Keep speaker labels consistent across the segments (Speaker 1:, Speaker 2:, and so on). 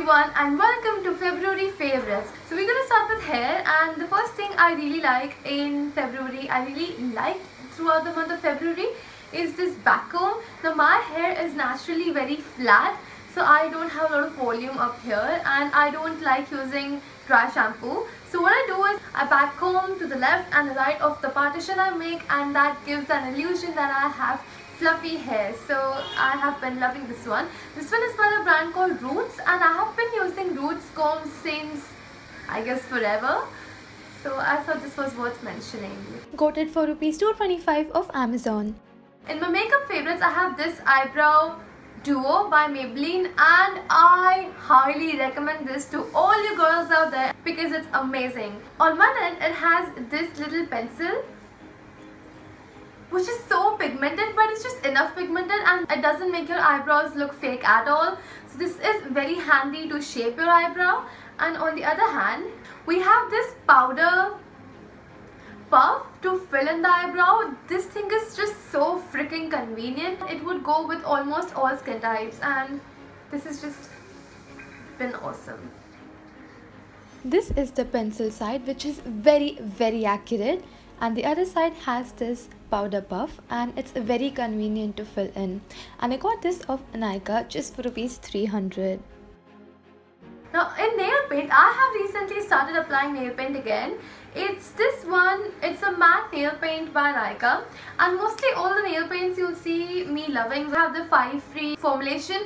Speaker 1: everyone and welcome to February favorites. So we're gonna start with hair, and the first thing I really like in February, I really liked throughout the month of February, is this back comb. Now my hair is naturally very flat, so I don't have a lot of volume up here and I don't like using dry shampoo. So what I do is I back comb to the left and the right of the partition I make, and that gives an illusion that I have fluffy hair. So I have been loving this one. This one is by a brand called Roots, and I have been using Roots comb since I guess forever. So I thought this was worth mentioning.
Speaker 2: Got it for rupees 225 of Amazon.
Speaker 1: In my makeup favorites, I have this eyebrow duo by Maybelline, and I highly recommend this to all you girls out there because it's amazing. On one end it has this little pencil which is so pigmented, but it's just enough pigmented and it doesn't make your eyebrows look fake at all. So this is very handy to shape your eyebrow. And on the other hand, we have this powder puff to fill in the eyebrow. This thing is just so freaking convenient. It would go with almost all skin types, and this has just been awesome.
Speaker 2: This is the pencil side, which is very accurate, and the other side has this powder puff and it's very convenient to fill in. And I got this of Nykaa just for rupees 300.
Speaker 1: Now in nail paint, I have recently started applying nail paint again. It's this one, it's a matte nail paint by Nykaa, and mostly all the nail paints you'll see me loving have the 5 free formulation.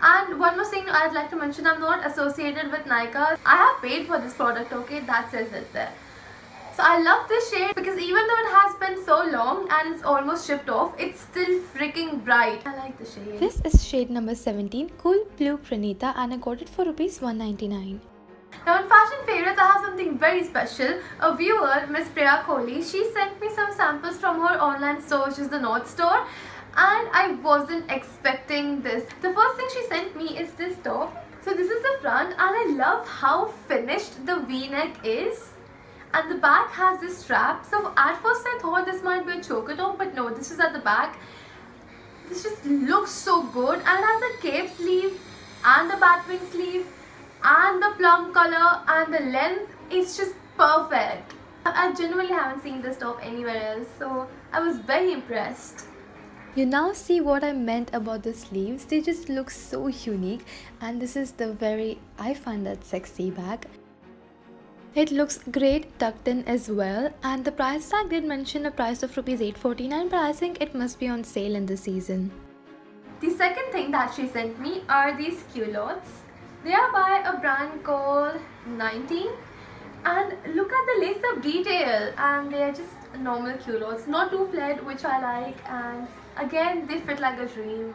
Speaker 1: And one more thing I'd like to mention, I'm not associated with Nykaa. I have paid for this product, okay, that says it there. So I love this shade because even though it has been so long and it's almost shipped off, it's still freaking bright. I like the shade.
Speaker 2: This is shade number 17, Cool Blue Granita, and I got it for rupees 199.
Speaker 1: Now in fashion favorites, I have something very special. A viewer, Miss Priya Kohli, she sent me some samples from her online store, which is the North Store, and I wasn't expecting this. The first thing she sent me is this top. So this is the front, and I love how finished the V-neck is. And the back has this strap. So at first I thought this might be a choker top, but no, this is at the back. This just looks so good, and it has a cape sleeve and the batwing sleeve and the plum color, and the length is just perfect. I genuinely haven't seen this top anywhere else, so I was very impressed.
Speaker 2: You now see what I meant about the sleeves. They just look so unique, and this is the I find that sexy bag. It looks great tucked in as well, and the price tag did mention a price of rupees 849, but I think it must be on sale in the season.
Speaker 1: The second thing that she sent me are these culottes. They are by a brand called 19, and look at the lace-up detail, and they are just normal culottes, not too flared, which I like, and again they fit like a dream.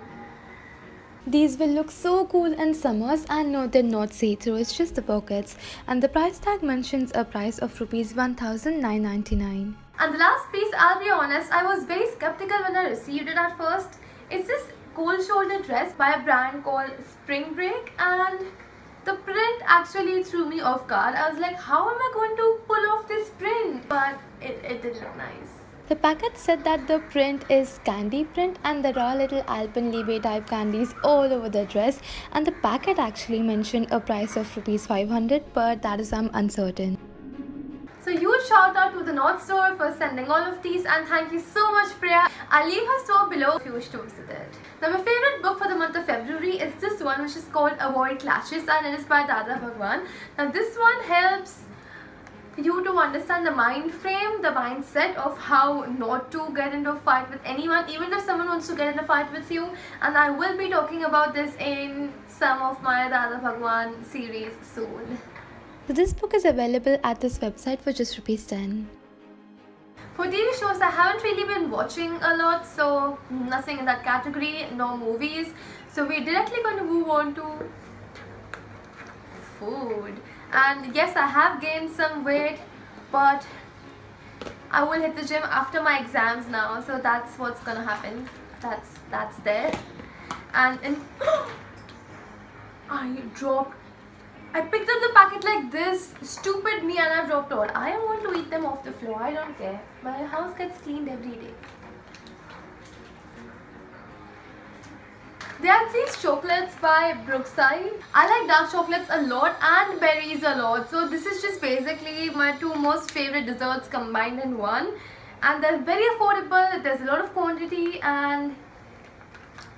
Speaker 2: These will look so cool in summers, and no, they're not see-through, it's just the pockets, and the price tag mentions a price of rupees 1999.
Speaker 1: And the last piece, I'll be honest, I was very skeptical when I received it at first. It's this cold shoulder dress by a brand called Spring Break, and the print actually threw me off guard. I was like, how am I going to pull off this print? But it did look nice.
Speaker 2: The packet said that the print is candy print, and there are little Alpenliebe type candies all over the dress, and the packet actually mentioned a price of rupees 500, but that is I'm uncertain.
Speaker 1: So huge shout out to the North Store for sending all of these, and thank you so much, Priya. I'll leave her store below if you wish to visit it. Now my favorite book for the month of February is this one, which is called Avoid Clashes, and it is by Dada, Bhagwan. Now this one helps you to understand the mind frame, the mindset of how not to get into a fight with anyone, even if someone wants to get in a fight with you. And I will be talking about this in some of my Dada Bhagwan series soon.
Speaker 2: So this book is available at this website for just rupees 10.
Speaker 1: For TV shows, I haven't really been watching a lot, so nothing in that category, no movies. So we're directly going to move on to food. And yes, I have gained some weight, but I will hit the gym after my exams now, so that's what's gonna happen. That's there. And I picked up the packet like this. Stupid me, and I dropped all. I am going to eat them off the floor. I don't care. My house gets cleaned every day. There are these chocolates by Brookside. I like dark chocolates a lot and berries a lot. So this is just basically my two most favorite desserts combined in one. And they're very affordable, there's a lot of quantity, and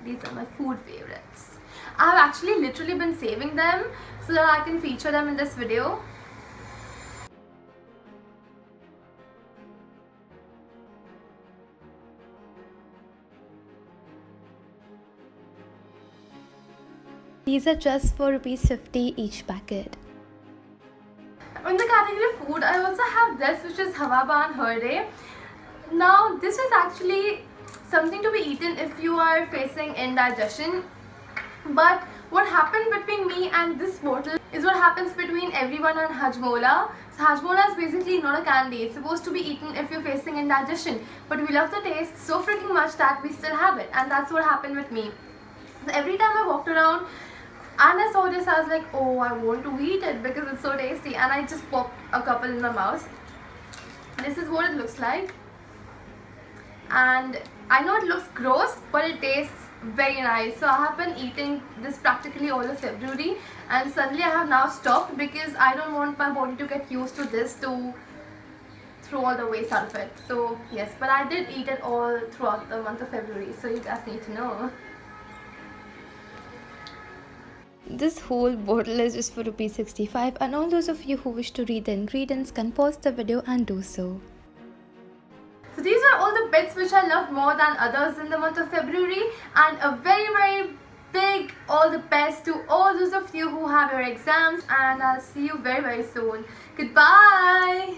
Speaker 1: these are my food favorites. I've actually literally been saving them so that I can feature them in this video.
Speaker 2: These are just for ₹50 each packet.
Speaker 1: In the category of food, I also have this, which is Hawaban Herde. Now, this is actually something to be eaten if you are facing indigestion. But what happened between me and this bottle is what happens between everyone on Hajmola. So Hajmola is basically not a candy. It's supposed to be eaten if you're facing indigestion. But we love the taste so freaking much that we still have it. And that's what happened with me. So every time I walked around and I saw this, I was like, oh, I want to eat it because it's so tasty. And I just popped a couple in my mouth. This is what it looks like. And I know it looks gross, but it tastes very nice. So I have been eating this practically all of February, and suddenly I have now stopped because I don't want my body to get used to this to throw all the waste out of it. So yes, but I did eat it all throughout the month of February, so you guys need to know.
Speaker 2: This whole bottle is just for ₹65, and all those of you who wish to read the ingredients can pause the video and do so.
Speaker 1: So these are all the bits which I love more than others in the month of February, and a very big all the best to all those of you who have your exams, and I'll see you very soon. Goodbye.